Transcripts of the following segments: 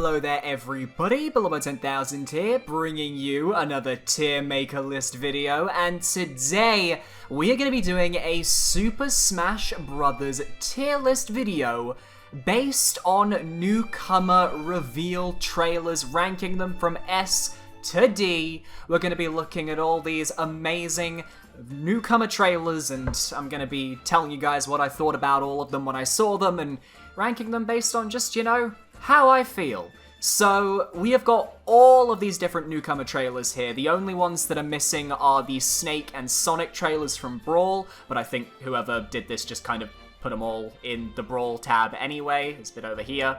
Hello there everybody, Billybo10K here, bringing you another tier maker list video, and today we are going to be doing a Super Smash Bros. Tier list video based on newcomer reveal trailers, ranking them from S to D. We're going to be looking at all these amazing newcomer trailers, and I'm going to be telling you guys what I thought about all of them when I saw them, and ranking them based on just, you know, how I feel. So, we have got all of these different newcomer trailers here. The only ones that are missing are the Snake and Sonic trailers from Brawl, but I think whoever did this just kind of put them all in the Brawl tab anyway. It's a bit over here.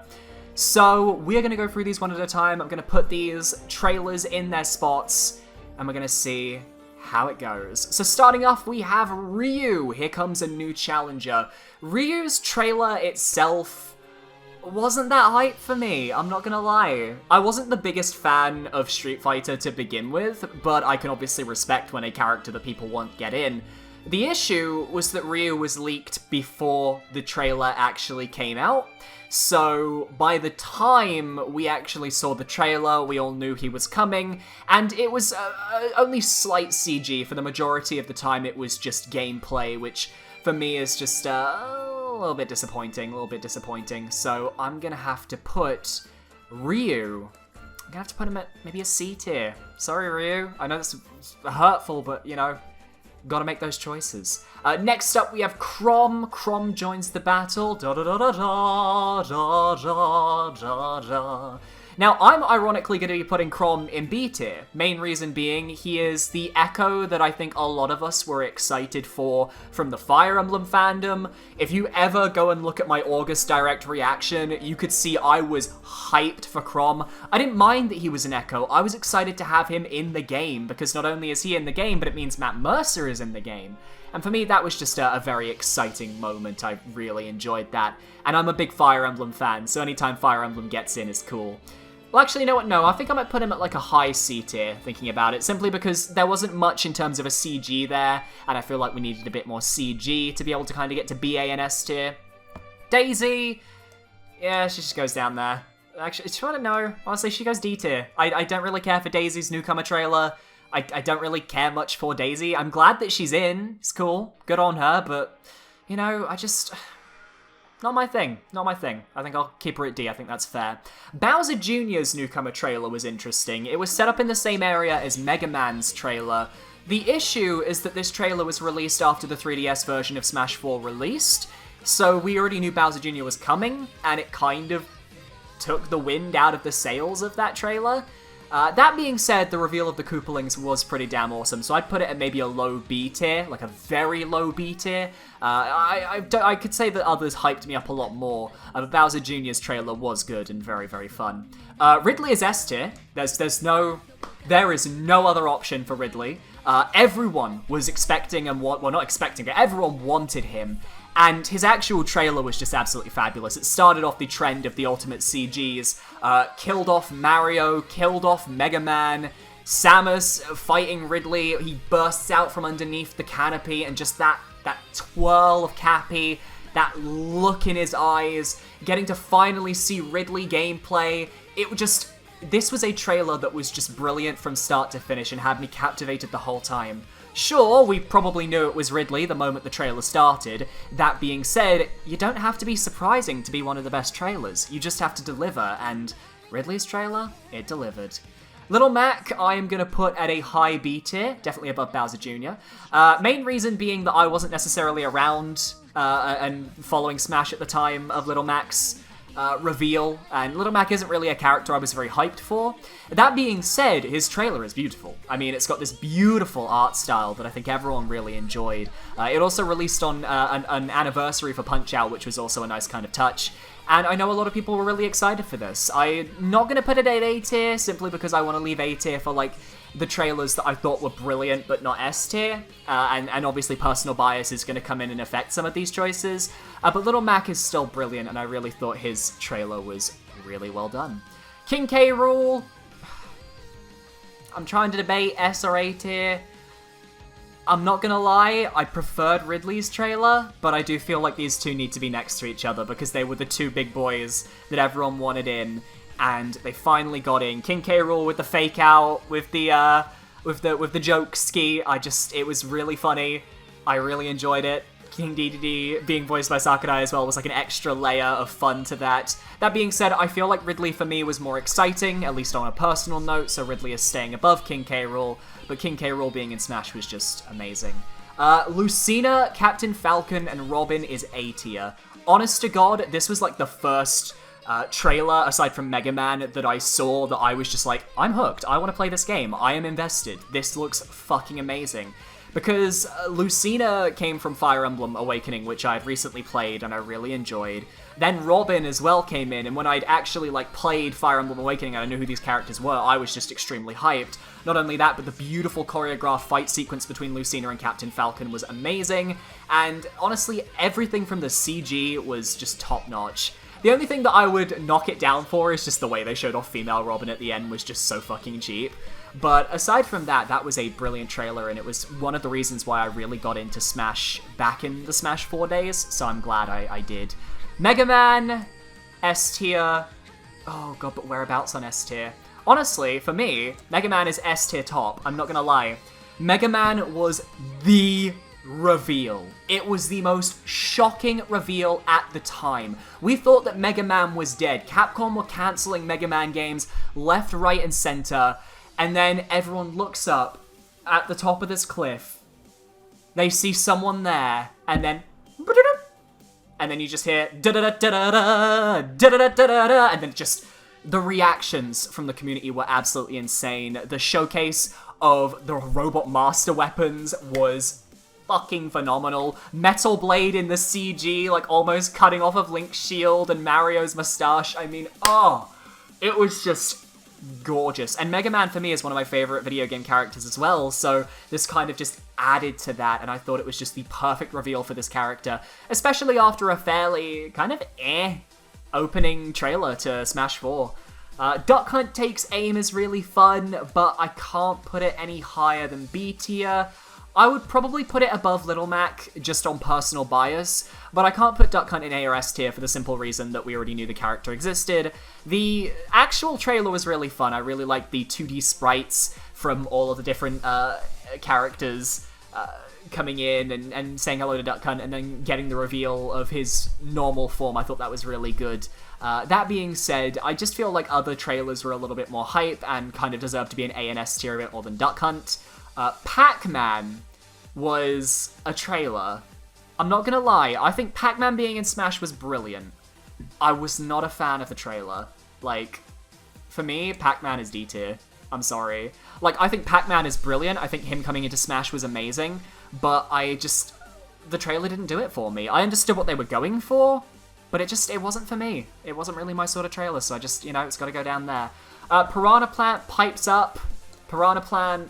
So, we're going to go through these one at a time. I'm going to put these trailers in their spots, and we're going to see how it goes. So starting off, we have Ryu. Here comes a new challenger. Ryu's trailer itself wasn't that hype for me, I'm not gonna lie. I wasn't the biggest fan of Street Fighter to begin with, but I can obviously respect when a character that people want get in. The issue was that Ryu was leaked before the trailer actually came out, so by the time we actually saw the trailer, we all knew he was coming, and it was only slight CG. For the majority of the time it was just gameplay, which for me is just a little bit disappointing, so I'm gonna have to put Ryu, I'm gonna have to put him at maybe a C tier. Sorry Ryu, I know that's hurtful, but you know, gotta make those choices. Next up, we have Chrom. Chrom joins the battle. Da da da da da da da da da. Now, I'm ironically going to be putting Chrom in B tier. Main reason being, he is the Echo that I think a lot of us were excited for from the Fire Emblem fandom. If you ever go and look at my August Direct reaction, you could see I was hyped for Chrom. I didn't mind that he was an Echo. I was excited to have him in the game, because not only is he in the game, but it means Matt Mercer is in the game. And for me, that was just a very exciting moment. I really enjoyed that. And I'm a big Fire Emblem fan, so anytime Fire Emblem gets in is cool. Well, actually, you know what? No, I think I might put him at like a high C tier, thinking about it, simply because there wasn't much in terms of a CG there, and I feel like we needed a bit more CG to be able to kind of get to BA and S tier. Daisy, yeah, she just goes down there. Actually, I don't know. Honestly, she goes D tier. I don't really care for Daisy's newcomer trailer. I don't really care much for Daisy. I'm glad that she's in. It's cool. Good on her, but, you know, I just... Not my thing. Not my thing. I think I'll keep her at D. I think that's fair. Bowser Jr.'s newcomer trailer was interesting. It was set up in the same area as Mega Man's trailer. The issue is that this trailer was released after the 3DS version of Smash 4 released, so we already knew Bowser Jr. was coming, and it kind of took the wind out of the sails of that trailer. That being said, the reveal of the Koopalings was pretty damn awesome, so I'd put it at maybe a low B tier, like a very low B tier. I could say that others hyped me up a lot more, but Bowser Jr.'s trailer was good and very, very fun. Ridley is S tier. There is no other option for Ridley. Everyone was expecting and well, not expecting it, everyone wanted him. And his actual trailer was just absolutely fabulous. It started off the trend of the ultimate CGs, killed off Mario, killed off Mega Man, Samus fighting Ridley. He bursts out from underneath the canopy, and just that twirl of Cappy, that look in his eyes, getting to finally see Ridley gameplay. This was a trailer that was just brilliant from start to finish and had me captivated the whole time. Sure, we probably knew it was Ridley the moment the trailer started. That being said, you don't have to be surprising to be one of the best trailers. You just have to deliver, and Ridley's trailer, it delivered. Little Mac, I am going to put at a high B tier, definitely above Bowser Jr. Main reason being that I wasn't necessarily around and following Smash at the time of Little Mac's reveal, and Little Mac isn't really a character I was very hyped for. That being said, his trailer is beautiful. I mean, it's got this beautiful art style that I think everyone really enjoyed. It also released on an anniversary for Punch-Out, which was also a nice kind of touch. And I know a lot of people were really excited for this. I'm not going to put it at A tier, simply because I want to leave A tier for, like, the trailers that I thought were brilliant, but not S tier. And obviously personal bias is going to come in and affect some of these choices. But Little Mac is still brilliant, and I really thought his trailer was really well done. King K. Rool. I'm trying to debate S or A tier. I'm not gonna lie, I preferred Ridley's trailer, but I do feel like these two need to be next to each other because they were the two big boys that everyone wanted in. and they finally got in. King K. Rool with the fake out, with the joke ski. It was really funny. I really enjoyed it. King DDD being voiced by Sakurai as well was like an extra layer of fun to that. That being said, I feel like Ridley for me was more exciting, at least on a personal note, so Ridley is staying above King K. Rool, but King K. Rool being in Smash was just amazing. Lucina, Captain Falcon, and Robin is A tier. Honest to God, this was like the first trailer, aside from Mega Man, that I saw that I was just like, I'm hooked, I want to play this game, I am invested, this looks fucking amazing. Because Lucina came from Fire Emblem Awakening, which I've recently played and I really enjoyed. Then Robin as well came in, and when I'd actually like played Fire Emblem Awakening and I knew who these characters were, I was just extremely hyped. Not only that, but the beautiful choreographed fight sequence between Lucina and Captain Falcon was amazing, and honestly, everything from the CG was just top-notch. The only thing that I would knock it down for is just the way they showed off female Robin at the end was just so fucking cheap. But aside from that, that was a brilliant trailer, and it was one of the reasons why I really got into Smash back in the Smash 4 days, so I'm glad I did. Mega Man, S tier. Oh god, but whereabouts on S tier? Honestly, for me, Mega Man is S tier top, I'm not gonna lie. Mega Man was the reveal. It was the most shocking reveal at the time. We thought that Mega Man was dead. Capcom were cancelling Mega Man games left, right, and center. And then everyone looks up at the top of this cliff. They see someone there, and then... And then you just hear... And then just... The reactions from the community were absolutely insane. The showcase of the robot master weapons was fucking phenomenal. Metal Blade in the CG, like almost cutting off of Link's shield and Mario's mustache. I mean, oh, it was just gorgeous. And Mega Man for me is one of my favorite video game characters as well, so this kind of just added to that, and I thought it was just the perfect reveal for this character, especially after a fairly kind of opening trailer to Smash 4. Duck Hunt Takes Aim is really fun, but I can't put it any higher than B tier. I would probably put it above Little Mac, just on personal bias, but I can't put Duck Hunt in A or S tier for the simple reason that we already knew the character existed. The actual trailer was really fun. I really liked the 2D sprites from all of the different characters coming in and saying hello to Duck Hunt, and then getting the reveal of his normal form. I thought that was really good. That being said, I just feel like other trailers were a little bit more hype and kind of deserve to be an A and S tier a bit more than Duck Hunt. Pac-Man was a trailer. I'm not gonna lie, I think Pac-Man being in Smash was brilliant. I was not a fan of the trailer. Like, for me, Pac-Man is D tier. I'm sorry. Like, I think Pac-Man is brilliant. I think him coming into Smash was amazing, but the trailer didn't do it for me. I understood what they were going for, but it wasn't for me. It wasn't really my sort of trailer, so I just, it's gotta go down there. Piranha Plant pipes up. Piranha Plant,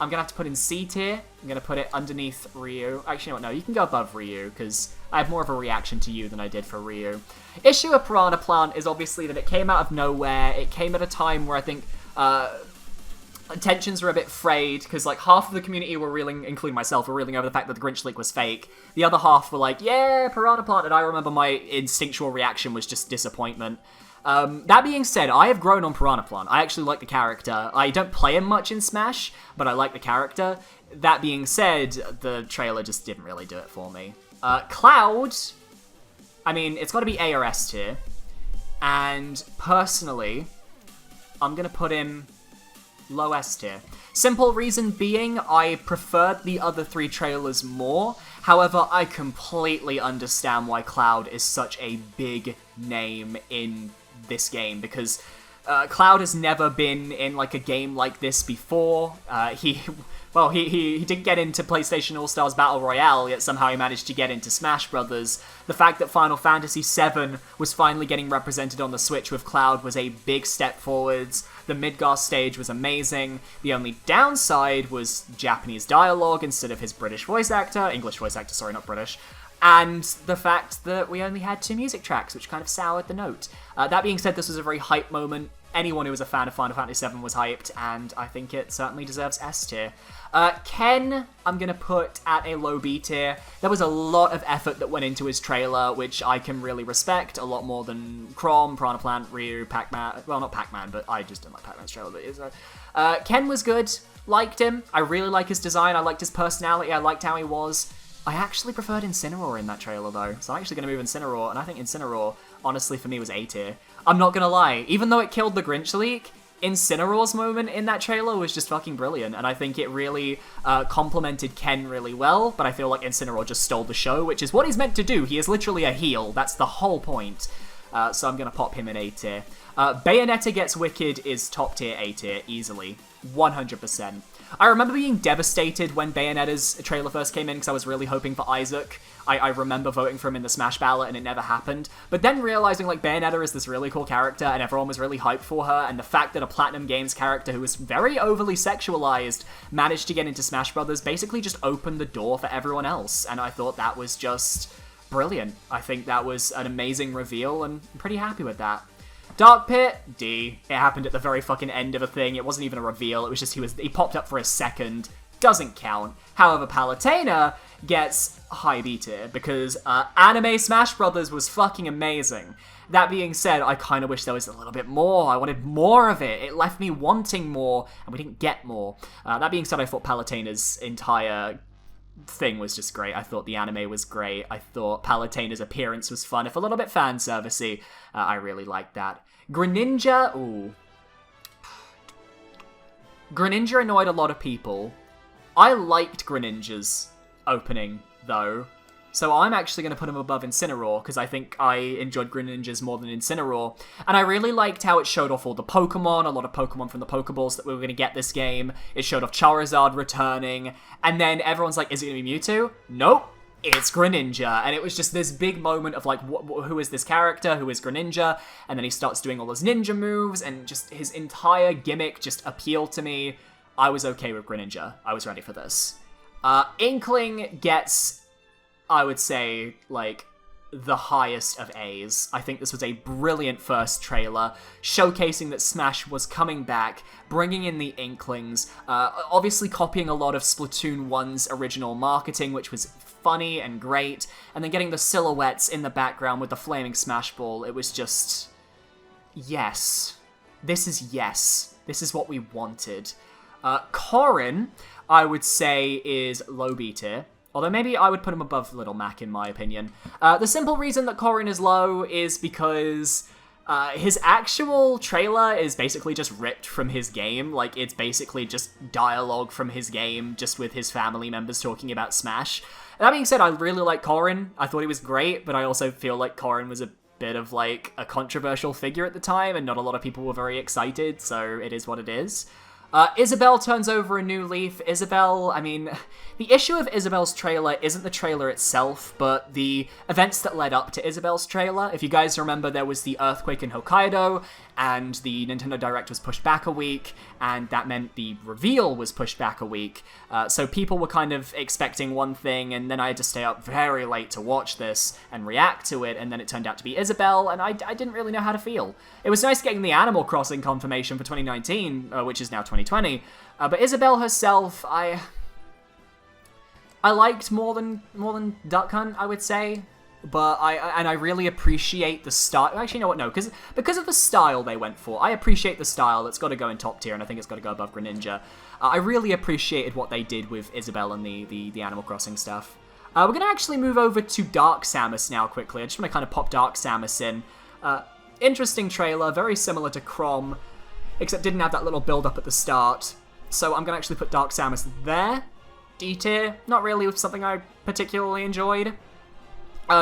I'm gonna have to put in C tier. I'm gonna put it underneath Ryu. Actually, you know what, no, you can go above Ryu, because I have more of a reaction to you than I did for Ryu. Issue of Piranha Plant is obviously that it came out of nowhere. It came at a time where I think tensions were a bit frayed, because like half of the community were reeling, including myself, were reeling over the fact that the Grinch leak was fake. The other half were like, yeah, Piranha Plant, and I remember my instinctual reaction was just disappointment. That being said, I have grown on Piranha Plant. I actually like the character. I don't play him much in Smash, but I like the character. That being said, the trailer just didn't really do it for me. Cloud, I mean, it's got to be A or S tier. And personally, I'm going to put him low S tier. Simple reason being, I preferred the other three trailers more. However, I completely understand why Cloud is such a big name in this game, because Cloud has never been in like a game like this before. He didn't get into PlayStation All-Stars Battle Royale, yet somehow he managed to get into Smash Brothers. The fact that Final Fantasy VII was finally getting represented on the Switch with Cloud was a big step forwards. The Midgar stage was amazing. The only downside was Japanese dialogue instead of his English voice actor, sorry, not British. and the fact that we only had 2 music tracks, which kind of soured the note. That being said, this was a very hype moment. Anyone who was a fan of Final Fantasy VII was hyped, and I think it certainly deserves S tier. Ken, I'm going to put at a low B tier. There was a lot of effort that went into his trailer, which I can really respect, a lot more than Chrom, Piranha Plant, Ryu, Pac-Man. Well, not Pac-Man, but I just didn't like Pac-Man's trailer. But Ken was good, liked him. I really like his design, I liked his personality, I liked how he was. I actually preferred Incineroar in that trailer, though, so I'm actually going to move Incineroar, and I think Incineroar, honestly, for me, was A tier. I'm not gonna lie, even though it killed the Grinch leak, Incineroar's moment in that trailer was just fucking brilliant, and I think it really complemented Ken really well, but I feel like Incineroar just stole the show, which is what he's meant to do. He is literally a heel. That's the whole point. So I'm gonna pop him in A tier. Bayonetta Gets Wicked is top tier A tier, easily. 100%. I remember being devastated when Bayonetta's trailer first came in because I was really hoping for Isaac. I remember voting for him in the Smash ballot and it never happened. But then realizing like Bayonetta is this really cool character and everyone was really hyped for her, and the fact that a Platinum Games character who was very overly sexualized managed to get into Smash Brothers basically just opened the door for everyone else, and I thought that was just brilliant. I think that was an amazing reveal and I'm pretty happy with that. Dark Pit, D. It happened at the very fucking end of a thing. It wasn't even a reveal. It was just he popped up for a second. Doesn't count. However, Palutena gets high B tier because Anime Smash Brothers was fucking amazing. That being said, I kind of wish there was a little bit more. I wanted more of it. It left me wanting more, and we didn't get more. That being said, I thought Palutena's entire thing was just great. I thought the anime was great. I thought Palutena's appearance was fun, if a little bit fan servicey. I really liked that. Greninja, ooh. Greninja annoyed a lot of people. I liked Greninja's opening, though. So I'm actually going to put him above Incineroar, because I think I enjoyed Greninja's more than Incineroar. And I really liked how it showed off all the Pokemon, a lot of Pokemon from the Pokeballs that we were going to get this game. It showed off Charizard returning, and then everyone's like, is it going to be Mewtwo? Nope, it's Greninja. And it was just this big moment of like, who is this character? Who is Greninja? And then he starts doing all his ninja moves, and just his entire gimmick just appealed to me. I was okay with Greninja. I was ready for this. Inkling gets, I would say, like, the highest of A's. I think this was a brilliant first trailer, showcasing that Smash was coming back, bringing in the Inklings, obviously copying a lot of Splatoon 1's original marketing, which was funny and great, and then getting the silhouettes in the background with the flaming Smash Ball. It was just, yes. This is yes. This is what we wanted. Corrin, I would say, is low B tier. Although maybe I would put him above Little Mac, in my opinion. The simple reason that Corrin is low is because his actual trailer is basically just ripped from his game. Like, it's basically just dialogue from his game, just with his family members talking about Smash. That being said, I really like Corrin. I thought he was great, but I also feel like Corrin was a bit of, like, a controversial figure at the time, and not a lot of people were very excited, so it is what it is. Isabelle turns over a new leaf. Isabelle, I mean, the issue of Isabelle's trailer isn't the trailer itself, but the events that led up to Isabelle's trailer. If you guys remember, there was the earthquake in Hokkaido, and the Nintendo Direct was pushed back a week, and that meant the reveal was pushed back a week. So people were kind of expecting one thing, and then I had to stay up very late to watch this and react to it, and then it turned out to be Isabelle, and I didn't really know how to feel. It was nice getting the Animal Crossing confirmation for 2019, which is now 2020, but Isabelle herself, I liked more than Duck Hunt, I would say. But I really appreciate the style. Actually, you know what? No, because of the style they went for. I appreciate the style. It's got to go in top tier, and I think it's got to go above Greninja. I really appreciated what they did with Isabelle and the Animal Crossing stuff. We're going to actually move over to Dark Samus now quickly. I just want to kind of pop Dark Samus in. Interesting trailer, very similar to Chrom, except didn't have that little build-up at the start. So I'm going to actually put Dark Samus there. D tier, not really something I particularly enjoyed.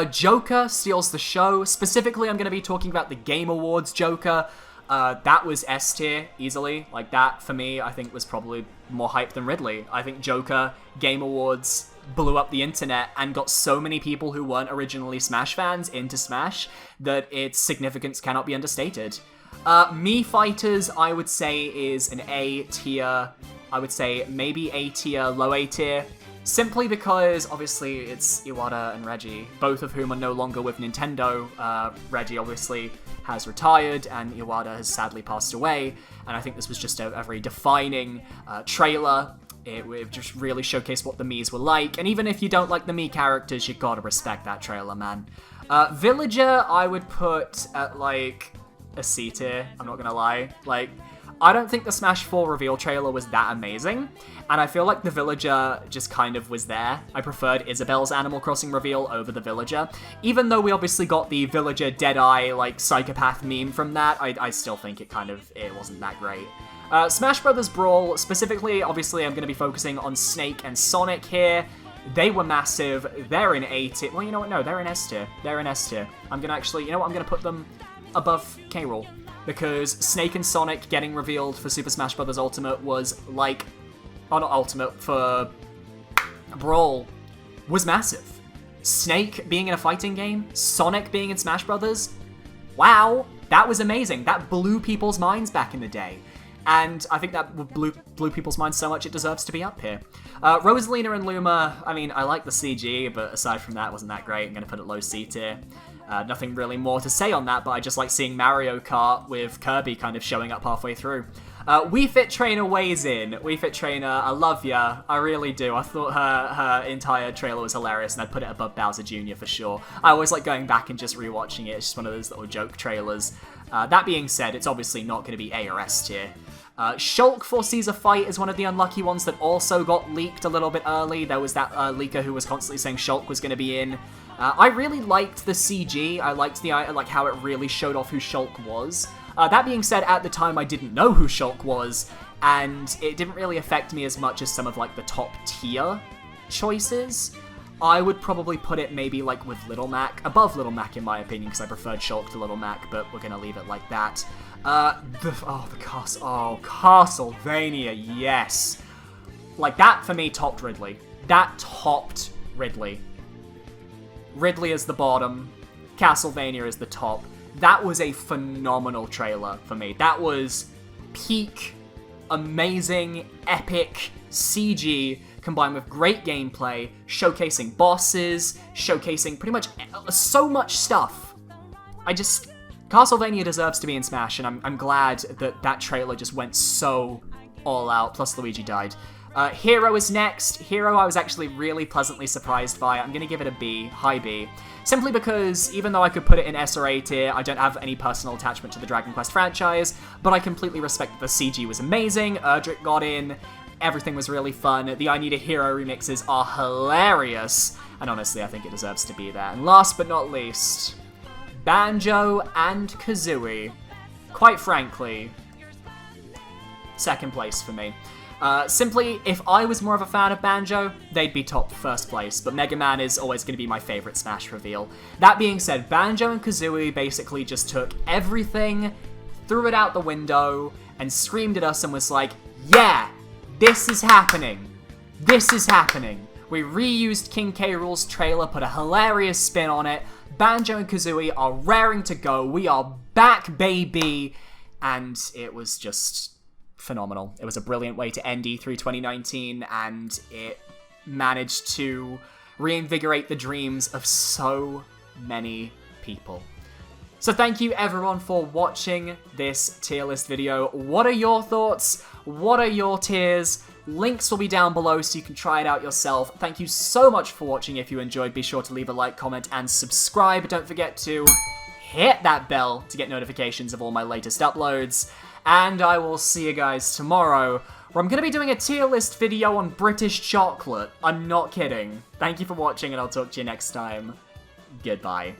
Joker steals the show. Specifically, I'm going to be talking about the Game Awards Joker. That was S tier, easily. Like, that, for me, I think was probably more hype than Ridley. I think Joker, Game Awards, blew up the internet and got so many people who weren't originally Smash fans into Smash that its significance cannot be understated. Mii Fighters, I would say, is an A tier. I would say maybe A tier, low A tier. simply because, obviously, it's Iwata and Reggie, both of whom are no longer with Nintendo. Reggie, obviously, has retired, and Iwata has sadly passed away, and I think this was just a very defining trailer. It just really showcased what the Miis were like, and even if you don't like the Mii characters, you gotta respect that trailer, man. Villager, I would put at, like, a C tier, I'm not gonna lie. Like, I don't think the Smash 4 reveal trailer was that amazing, and I feel like the Villager just kind of was there. I preferred Isabelle's Animal Crossing reveal over the Villager. Even though we obviously got the Villager Deadeye, like, psychopath meme from that, I still think it wasn't that great. Smash Brothers Brawl, specifically, obviously, I'm going to be focusing on Snake and Sonic here. They were massive. They're in A tier. Well, you know what? No, they're in S tier. They're in S tier. I'm going to actually, you know what? I'm going to put them above K. Rool. Because Snake and Sonic getting revealed for Super Smash Bros. Ultimate was like... Oh, not Ultimate, for Brawl was massive. Snake being in a fighting game, Sonic being in Smash Bros. Wow, that was amazing. That blew people's minds back in the day. And I think that blew people's minds so much it deserves to be up here. Rosalina and Luma, I mean, I like the CG, but aside from that, it wasn't that great. I'm going to put it low C tier. Nothing really more to say on that, but I just like seeing Mario Kart with Kirby kind of showing up halfway through. Wii Fit Trainer weighs in. Wii Fit Trainer, I love ya. I really do. I thought her entire trailer was hilarious, and I'd put it above Bowser Jr. for sure. I always like going back and just rewatching it. It's just one of those little joke trailers. That being said, it's obviously not going to be A or S tier. Shulk for Caesar Fight is one of the unlucky ones that also got leaked a little bit early. There was that leaker who was constantly saying Shulk was going to be in. I really liked the CG. I liked like how it really showed off who Shulk was. That being said, at the time I didn't know who Shulk was, and it didn't really affect me as much as some of like the top tier choices. I would probably put it maybe like with Little Mac, above Little Mac in my opinion, because I preferred Shulk to Little Mac, but we're gonna leave it like that. Castlevania, yes. Like that for me topped Ridley. That topped Ridley. Ridley is the bottom, Castlevania is the top. That was a phenomenal trailer for me. That was peak, amazing, epic CG combined with great gameplay, showcasing bosses, showcasing pretty much so much stuff. Castlevania deserves to be in Smash, and I'm glad that that trailer just went so all out, plus Luigi died. Hero is next. Hero I was actually really pleasantly surprised by. I'm going to give it a B, high B. Simply because, even though I could put it in S or A tier, I don't have any personal attachment to the Dragon Quest franchise, but I completely respect that the CG was amazing, Erdrick got in, everything was really fun, the I Need a Hero remixes are hilarious, and honestly I think it deserves to be there. And last but not least, Banjo and Kazooie. Quite frankly, second place for me. Simply, if I was more of a fan of Banjo, they'd be top first place, but Mega Man is always going to be my favorite Smash reveal. That being said, Banjo and Kazooie basically just took everything, threw it out the window, and screamed at us and was like, yeah, this is happening. This is happening. We reused King K. Rool's trailer, put a hilarious spin on it. Banjo and Kazooie are raring to go. We are back, baby. And it was just phenomenal. It was a brilliant way to end E3 2019, and it managed to reinvigorate the dreams of so many people. So thank you everyone for watching this tier list video. What are your thoughts? What are your tiers? Links will be down below so you can try it out yourself. Thank you so much for watching. If you enjoyed, be sure to leave a like, comment, and subscribe. Don't forget to hit that bell to get notifications of all my latest uploads. And I will see you guys tomorrow, where I'm going to be doing a tier list video on British chocolate. I'm not kidding. Thank you for watching, and I'll talk to you next time. Goodbye.